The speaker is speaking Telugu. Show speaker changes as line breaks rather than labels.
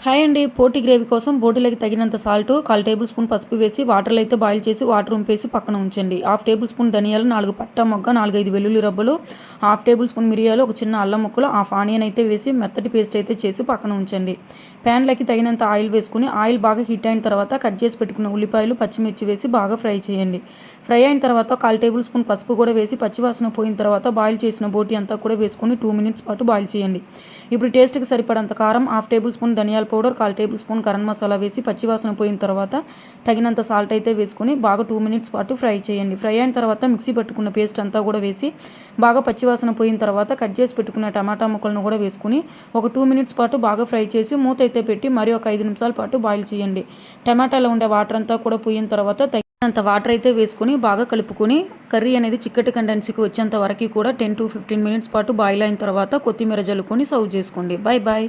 హాయ్ అండి. పోటీ గ్రేవీ కోసం బోటీలోకి తగినంత సాల్ట్, 1/4 టేబుల్ స్పూన్ పసుపు వేసి వాటర్లో అయితే బాయిల్ చేసి వాటర్ ఉంపేసి పక్కన ఉంచండి. 1/2 టేబుల్ స్పూన్ ధనియాలు, 4 పట్టా మొగ్గ, 4, 5 వెల్లుల్లి రబ్బలు, 1/2 టేబుల్ స్పూన్ మిరియాలు, ఒక చిన్న అల్లం ముక్కలు, 1/2 ఆనియన్ అయితే వేసి మెత్తటి పేస్ట్ అయితే చేసి పక్కన ఉంచండి. ప్యాన్లోకి తగినంత ఆయిల్ వేసుకుని ఆయిల్ బాగా హీట్ అయిన తర్వాత కట్ చేసి పెట్టుకున్న ఉల్లిపాయలు, పచ్చిమిర్చి వేసి బాగా ఫ్రై చేయండి. ఫ్రై అయిన తర్వాత 1/4 టేబుల్ స్పూన్ పసుపు కూడా వేసి పచ్చివాసన పోయిన తర్వాత బాయిల్ చేసిన బోటీ అంతా కూడా వేసుకొని 2 మినిట్స్ పాటు బాయిల్ చేయండి. ఇప్పుడు టేస్ట్కి సరిపడంత కారం, 1/2 టేబుల్ స్పూన్ ధనియాల powder, 1/4 table spoon garam masala వేసి పచ్చివాసన పోయిన తర్వాత తగినంత సాల్ట్ అయితే వేసుకొని బాగా 2 మినిట్స్ పాటు ఫ్రై చేయండి. ఫ్రై అయిన తర్వాత మిక్సీ పట్టుకున్న పేస్ట్ అంతా కూడా వేసి బాగా పచ్చివాసన పోయిన తర్వాత కట్ చేసి పెట్టుకున్న టమాటా ముక్కలను కూడా వేసుకుని ఒక 2 మినిట్స్ పాటు బాగా ఫ్రై చేసి మూత అయితే పెట్టి మరి ఒక 5 నిమిషాల పాటు బాయిల్ చేయండి. టమాటాలో ఉండే వాటర్ అంతా కూడా పోయిన తర్వాత తగినంత వాటర్ అయితే వేసుకుని బాగా కలుపుకొని కర్రీ అనేది చిక్కటి కండెన్సీకి వచ్చేంత వరకు కూడా 10 to 15 మినిట్స్ పాటు బాయిల్ అయిన తర్వాత కొత్తిమీర జల్లుకొని సర్వ్ చేసుకోండి. Bye bye.